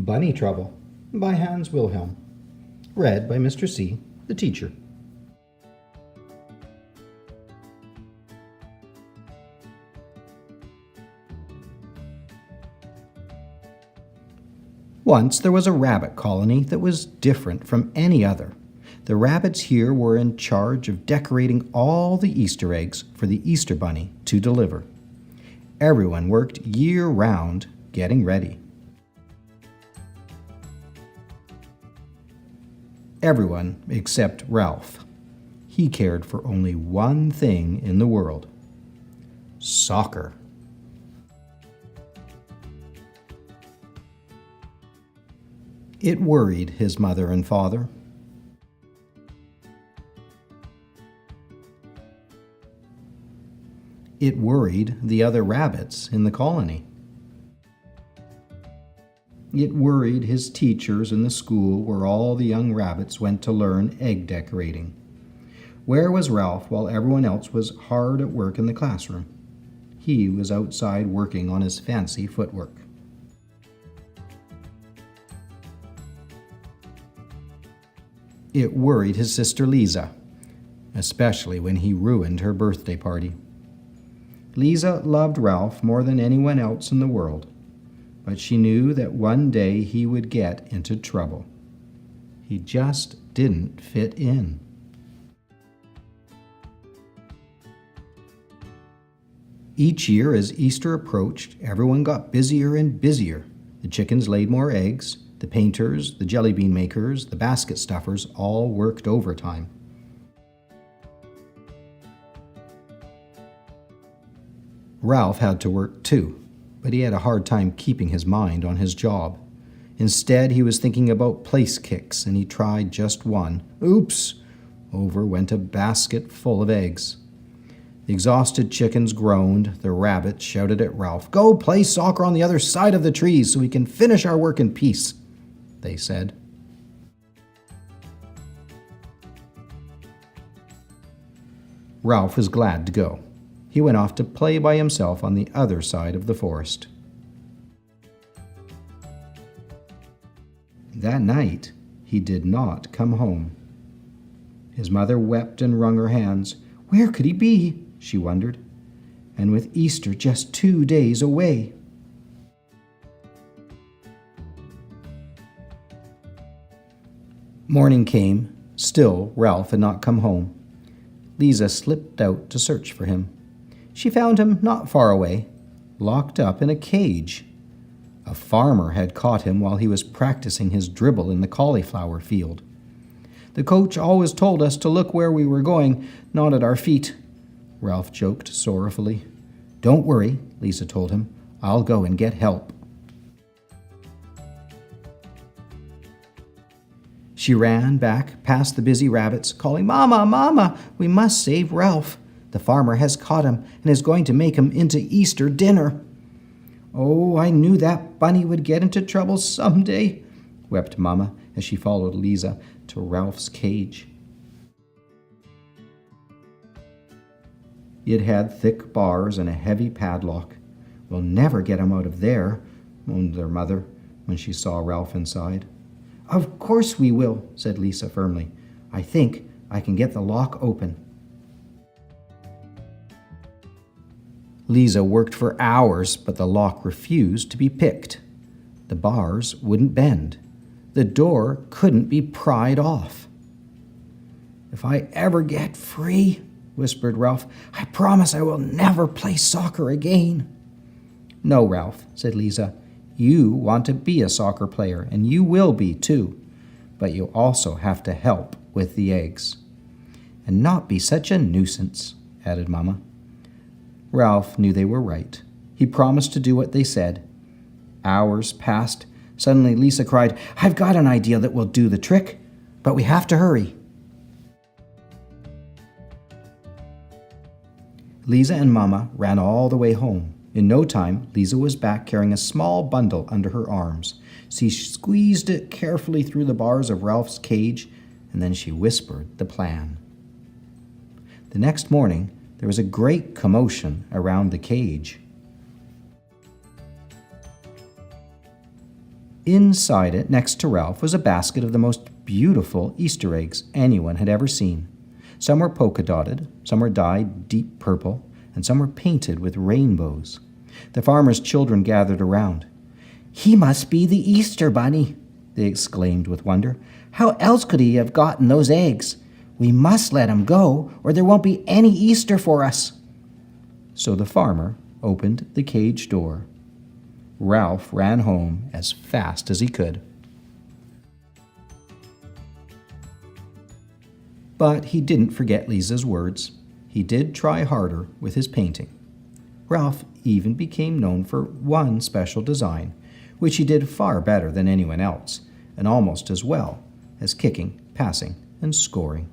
Bunny Trouble by Hans Wilhelm. Read by Mr. C., the teacher. Once there was a rabbit colony that was different from any other. The rabbits here were in charge of decorating all the Easter eggs for the Easter Bunny to deliver. Everyone worked year-round getting ready. Everyone except Ralf. He cared for only one thing in the world: soccer. It worried his mother and father. It worried the other rabbits in the colony. It worried his teachers in the school where all the young rabbits went to learn egg decorating. Where was Ralf while everyone else was hard at work in the classroom? He was outside working on his fancy footwork. It worried his sister Liisa, especially when he ruined her birthday party. Liisa loved Ralf more than anyone else in the world, but she knew that one day he would get into trouble. He just didn't fit in. Each year as Easter approached, everyone got busier and busier. The chickens laid more eggs. The painters, the jelly bean makers, the basket stuffers all worked overtime. Ralf had to work too, but he had a hard time keeping his mind on his job. Instead, he was thinking about place kicks, and he tried just one. Oops! Over went a basket full of eggs. The exhausted chickens groaned. The rabbits shouted at Ralf, "Go play soccer on the other side of the trees so we can finish our work in peace," they said. Ralf was glad to go. He went off to play by himself on the other side of the forest. That night, he did not come home. His mother wept and wrung her hands. Where could he be? She wondered. And with Easter just 2 days away. Morning came. Still, Ralf had not come home. Liisa slipped out to search for him. She found him not far away, locked up in a cage. A farmer had caught him while he was practicing his dribble in the cauliflower field. The coach always told us to look where we were going, not at our feet, Ralf joked sorrowfully. Don't worry, Liisa told him. I'll go and get help. She ran back past the busy rabbits, calling, Mama, Mama, we must save Ralf. The farmer has caught him and is going to make him into Easter dinner. Oh, I knew that bunny would get into trouble someday, wept Mama as she followed Liisa to Ralf's cage. It had thick bars and a heavy padlock. We'll never get him out of there, moaned their mother when she saw Ralf inside. Of course we will, said Liisa firmly. I think I can get the lock open. Liisa worked for hours, but the lock refused to be picked. The bars wouldn't bend. The door couldn't be pried off. If I ever get free, whispered Ralf, I promise I will never play soccer again. No, Ralf, said Liisa. You want to be a soccer player, and you will be too. But you also have to help with the eggs. And not be such a nuisance, added Mama. Ralf knew they were right. He promised to do what they said. Hours passed. Suddenly Liisa cried, I've got an idea that will do the trick, but we have to hurry. Liisa and Mama ran all the way home. In no time, Liisa was back carrying a small bundle under her arms. She squeezed it carefully through the bars of Ralf's cage, and then she whispered the plan. The next morning, there was a great commotion around the cage. Inside it, next to Ralph, was a basket of the most beautiful Easter eggs anyone had ever seen. Some were polka-dotted, some were dyed deep purple, and some were painted with rainbows. The farmer's children gathered around. "He must be the Easter bunny," they exclaimed with wonder. "How else could he have gotten those eggs? We must let him go, or there won't be any Easter for us." So the farmer opened the cage door. Ralph ran home as fast as he could. But he didn't forget Lisa's words. He did try harder with his painting. Ralph even became known for one special design, which he did far better than anyone else, and almost as well as kicking, passing, and scoring.